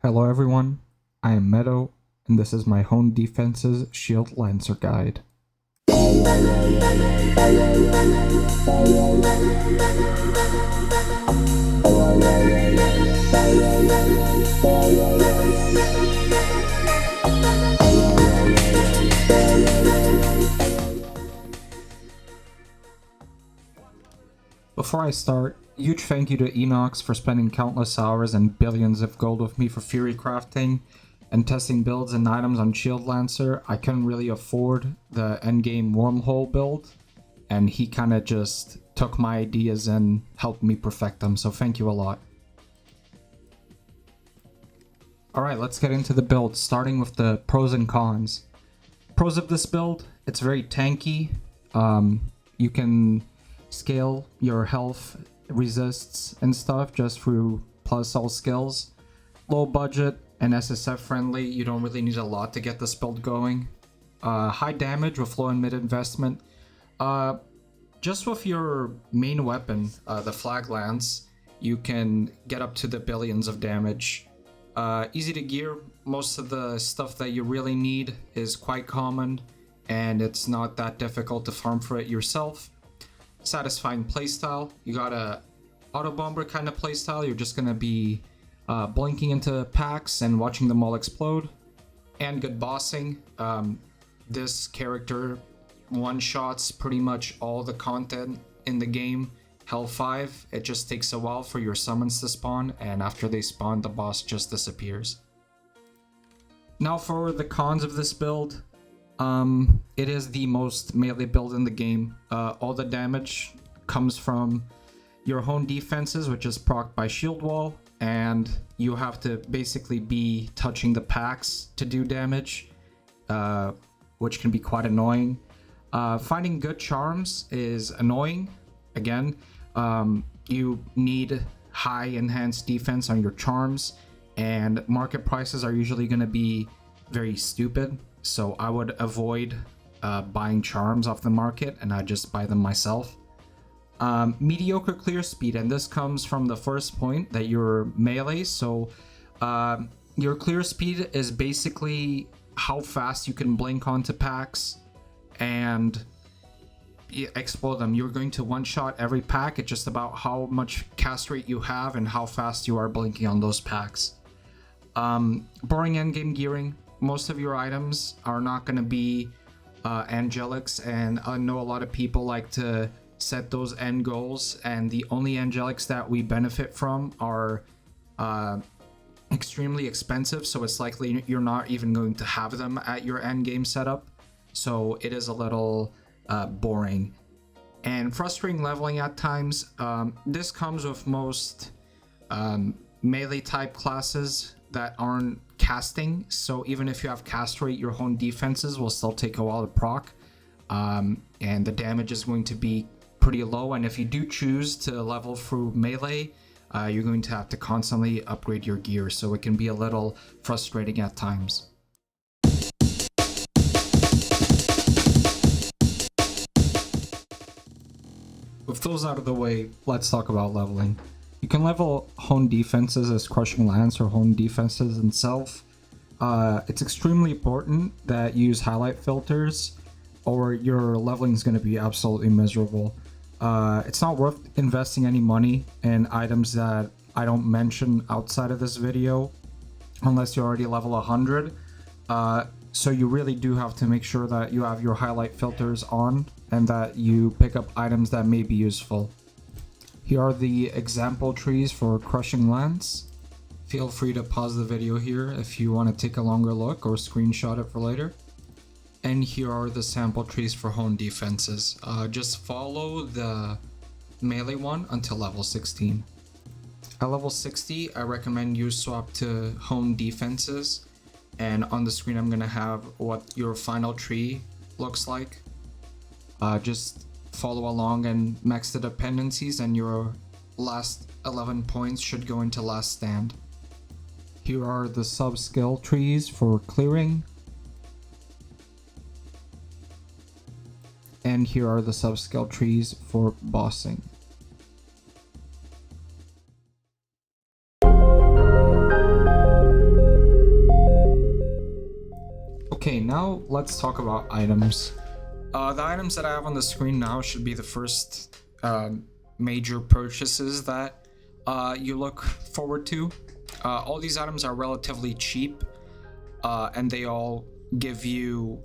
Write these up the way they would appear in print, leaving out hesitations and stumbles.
Hello everyone, I am Meadow, and this is my Home Defenses Shield Lancer Guide. Before I start, huge thank you to Enox for spending countless hours and billions of gold with me for Fury crafting and testing builds and items on Shield Lancer. I couldn't really afford the endgame wormhole build, and he kind of just took my ideas and helped me perfect them, so thank you a lot. Alright, let's get into the build, starting with the pros and cons. Pros of this build, it's very tanky. You can scale your health, resists, and stuff just through plus all skills. Low budget and SSF friendly, you don't really need a lot to get this build going. High damage with low and mid investment. Just with your main weapon, the Flag Lance, you can get up to the billions of damage. Easy to gear, most of the stuff that you really need is quite common, and it's not that difficult to farm for it yourself. Satisfying playstyle, you got a auto bomber kind of playstyle, you're just gonna be blinking into packs and watching them all explode. And good bossing, this character one-shots pretty much all the content in the game. Hell 5, it just takes a while for your summons to spawn, and after they spawn, the boss just disappears. Now for the cons of this build. It is the most melee build in the game. All the damage comes from your home defenses, which is procced by shield wall, and you have to basically be touching the packs to do damage, which can be quite annoying. Finding good charms is annoying. Again, you need high enhanced defense on your charms, and market prices are usually going to be very stupid. So I would avoid buying charms off the market, and I just buy them myself. Mediocre clear speed, and this comes from the first point that you're melee. So your clear speed is basically how fast you can blink onto packs and explode them. You're going to one-shot every pack. It's just about how much cast rate you have and how fast you are blinking on those packs. Boring endgame gearing. Most of your items are not going to be angelics, and I know a lot of people like to set those end goals, and the only angelics that we benefit from are extremely expensive, so it's likely you're not even going to have them at your end game setup, so it is a little boring and frustrating leveling at times. This comes with most melee type classes that aren't casting, so even if you have cast rate, your home defenses will still take a while to proc, and the damage is going to be pretty low, and if you do choose to level through melee, you're going to have to constantly upgrade your gear, so it can be a little frustrating at times. With those out of the way, let's talk about leveling. You can level home defenses as Crushing Lance or home defenses themselves. It's extremely important that you use highlight filters, or your leveling is going to be absolutely miserable. It's not worth investing any money in items that I don't mention outside of this video, unless you're already level 100. So you really do have to make sure that you have your highlight filters on, and that you pick up items that may be useful. Here are the example trees for Crushing Lance. Feel free to pause the video here if you want to take a longer look or screenshot it for later. And here are the sample trees for home defenses. Just follow the melee one until level 16. At level 60, I recommend you swap to home defenses. And on the screen, I'm going to have what your final tree looks like. Just follow along and max the dependencies, and your last 11 points should go into last stand. Here are the sub-skill trees for clearing. And here are the sub-skill trees for bossing. now let's talk about items. The items that I have on the screen now should be the first major purchases that you look forward to. All these items are relatively cheap, and they all give you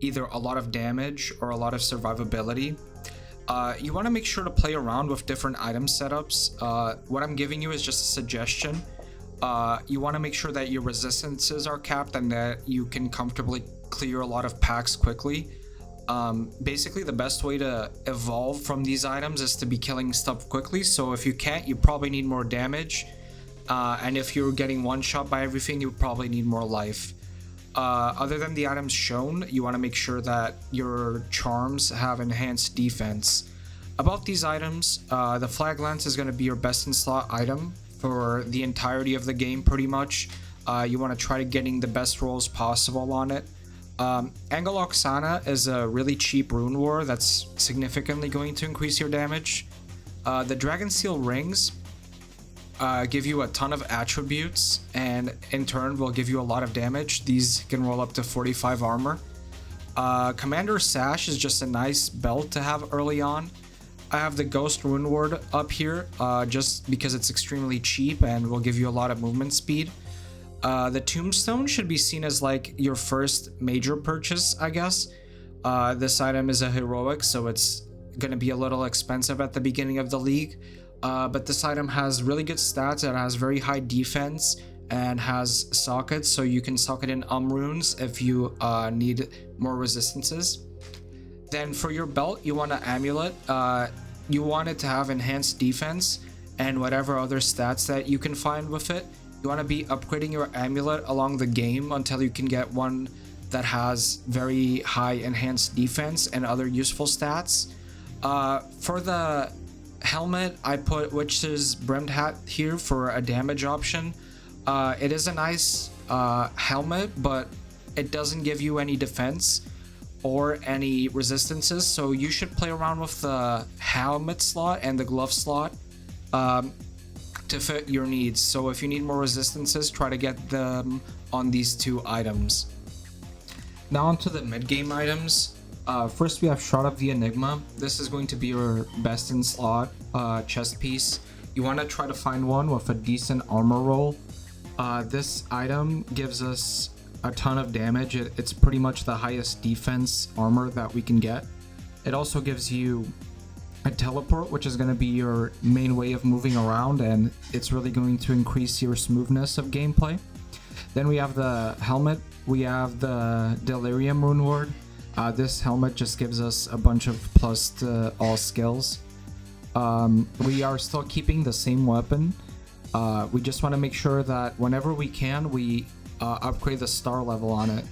either a lot of damage or a lot of survivability. You want to make sure to play around with different item setups. What I'm giving you is just a suggestion. You want to make sure that your resistances are capped and that you can comfortably clear a lot of packs quickly. Basically, the best way to evolve from these items is to be killing stuff quickly. So if you can't, you probably need more damage. And if you're getting one shot by everything, you probably need more life. Other than the items shown, you want to make sure that your charms have enhanced defense. About these items, the flag lance is going to be your best in slot item for the entirety of the game pretty much. You want to try to getting the best rolls possible on it. Angle Oksana is a really cheap rune war that's significantly going to increase your damage. The Dragon Seal rings give you a ton of attributes and in turn will give you a lot of damage. These can roll up to 45 armor. Commander Sash is just a nice belt to have early on. I have the Ghost Rune Ward up here just because it's extremely cheap and will give you a lot of movement speed. The Tombstone should be seen as like your first major purchase, I guess. This item is a heroic, so it's going to be a little expensive at the beginning of the league. But this item has really good stats. It has very high defense and has sockets, so you can socket in runes if you need more resistances. Then for your belt, you want an amulet. You want it to have enhanced defense and whatever other stats that you can find with it. You want to be upgrading your amulet along the game until you can get one that has very high enhanced defense and other useful stats. For the helmet, I put Witch's Brimmed Hat here for a damage option. It is a nice helmet, but it doesn't give you any defense or any resistances, so you should play around with the helmet slot and the glove slot to fit your needs. So if you need more resistances, try to get them on these two items. Now onto the mid-game items. First we have Shroud of the Enigma. This is going to be your best in slot chest piece. You want to try to find one with a decent armor roll. This item gives us a ton of damage. It's pretty much the highest defense armor that we can get. It also gives you a teleport, which is going to be your main way of moving around, and it's really going to increase your smoothness of gameplay. Then we have the helmet. We have the Delirium Rune Ward. This helmet just gives us a bunch of plus to all skills. We are still keeping the same weapon. We just want to make sure that whenever we can, we upgrade the star level on it.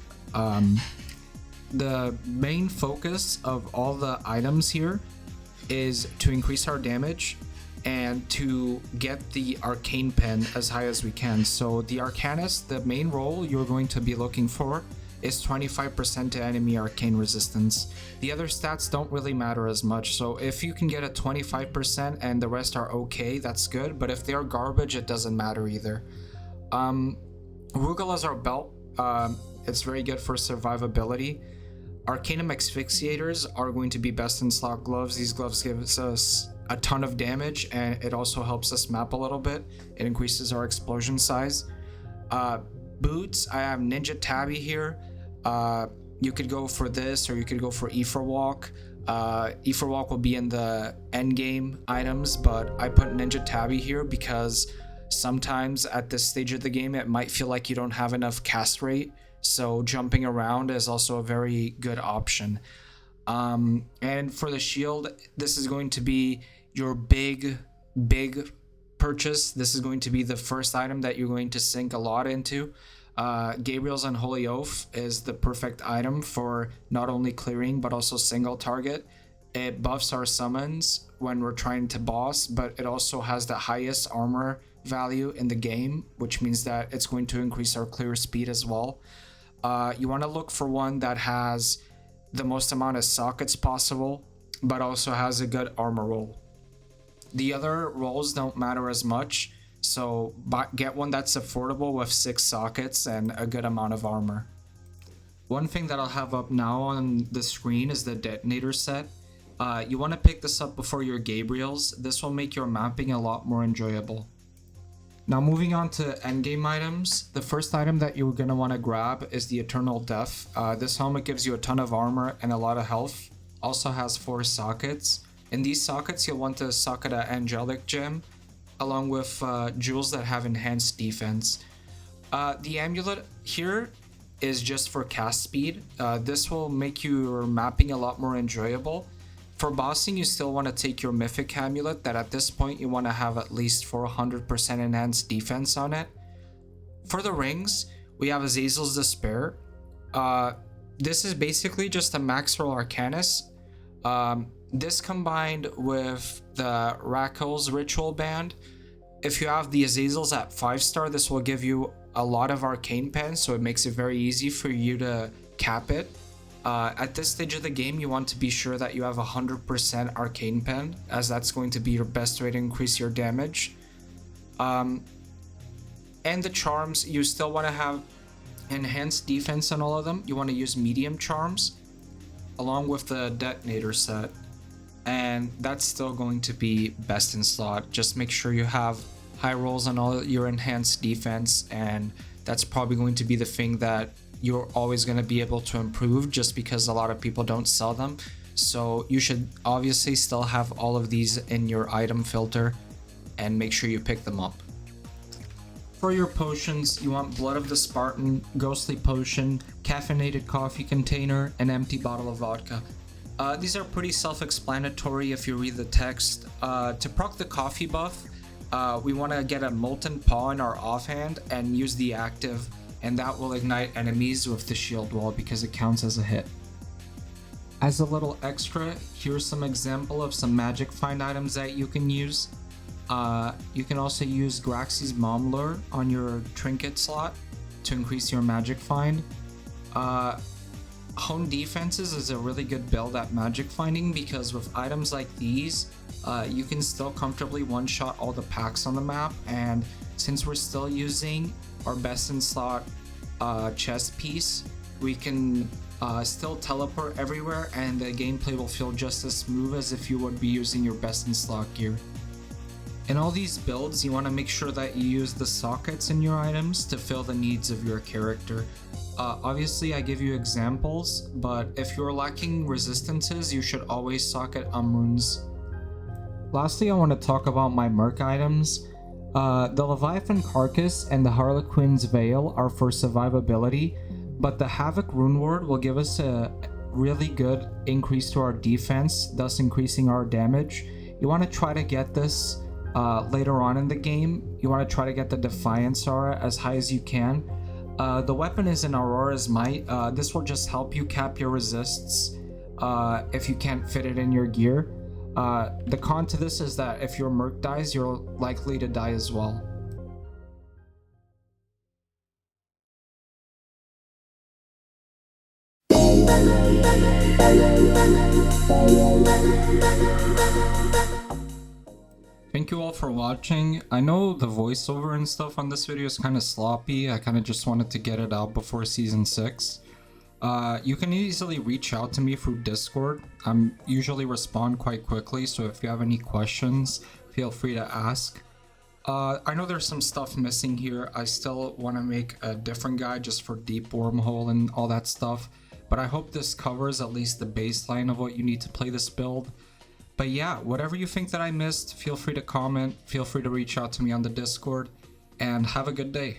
The main focus of all the items here is to increase our damage and to get the arcane pen as high as we can. So the Arcanist, the main role you're going to be looking for is 25% to enemy arcane resistance. The other stats don't really matter as much, so if you can get a 25% and the rest are okay, that's good, but if they are garbage, it doesn't matter either. Rugal is our belt. It's very good for survivability. Arcanum Asphyxiators are going to be best in slot gloves. These gloves give us a ton of damage, and it also helps us map a little bit. It increases our explosion size. Boots, I have Ninja Tabby here. You could go for this, or you could go for Ether Walk. Ether Walk will be in the end game items, but I put Ninja Tabby here because sometimes at this stage of the game it might feel like you don't have enough cast rate, so jumping around is also a very good option. And for the shield, this is going to be your big purchase. This is going to be the first item that you're going to sink a lot into. Gabriel's Unholy Oath is the perfect item for not only clearing but also single target. It buffs our summons when we're trying to boss, but it also has the highest armor value in the game, which means that it's going to increase our clear speed as well. You want to look for one that has the most amount of sockets possible, but also has a good armor roll. The other rolls don't matter as much, so get one that's affordable with 6 sockets and a good amount of armor. One thing that I'll have up now on the screen is the detonator set. You want to pick this up before your Gabriels. This will make your mapping a lot more enjoyable. Now moving on to endgame items, the first item that you're going to want to grab is the Eternal Death. This helmet gives you a ton of armor and a lot of health. Also has 4 sockets. In these sockets you'll want to socket an Angelic Gem along with jewels that have enhanced defense. The amulet here is just for cast speed. This will make your mapping a lot more enjoyable. For bossing, you still want to take your mythic amulet that at this point you want to have at least 400% enhanced defense on it. For the rings, we have Azazel's Despair. This is basically just a Maxwell Arcanus. This combined with the Rakel's Ritual Band. If you have the Azazels at 5-star, this will give you a lot of arcane pens, so it makes it very easy for you to cap it. At this stage of the game, you want to be sure that you have 100% arcane pen, as that's going to be your best way to increase your damage. And the charms, you still want to have enhanced defense on all of them. You want to use medium charms along with the detonator set, and that's still going to be best in slot. Just make sure you have high rolls on all your enhanced defense, and that's probably going to be the thing that you're always going to be able to improve, just because a lot of people don't sell them. So you should obviously still have all of these in your item filter and make sure you pick them up. For your potions, you want Blood of the Spartan, Ghostly Potion, Caffeinated Coffee Container, and Empty Bottle of Vodka. These are pretty self-explanatory if you read the text. To proc the coffee buff, we want to get a Molten Paw in our offhand and use the active, and that will ignite enemies with the shield wall because it counts as a hit. As a little extra, here's some example of some magic find items that you can use. You can also use Graxi's Mom Lure on your trinket slot to increase your magic find. Hone Defenses is a really good build at magic finding, because with items like these, you can still comfortably one-shot all the packs on the map, and since we're still using our best in slot chest piece, we can still teleport everywhere, and the gameplay will feel just as smooth as if you would be using your best in slot gear. In all these builds, you want to make sure that you use the sockets in your items to fill the needs of your character. Obviously, I give you examples, but if you're lacking resistances, you should always socket runes. Lastly, I want to talk about my Merc items. The Leviathan Carcass and the Harlequin's Veil are for survivability, but the Havoc Rune Ward will give us a really good increase to our defense, thus increasing our damage. You want to try to get this later on in the game. You want to try to get the Defiance Aura as high as you can. The weapon is an Aurora's Might. This will just help you cap your resists if you can't fit it in your gear. The con to this is that if your Merc dies, you're likely to die as well. Thank you all for watching. I know the voiceover and stuff on this video is kind of sloppy. I kind of just wanted to get it out before season 6. You can easily reach out to me through Discord. I'm usually respond quite quickly, so if you have any questions, feel free to ask. I know there's some stuff missing here. I still want to make a different guide just for deep wormhole and all that stuff, but I hope this covers at least the baseline of what you need to play this build. But yeah, whatever you think that I missed, feel free to comment, feel free to reach out to me on the Discord, and have a good day.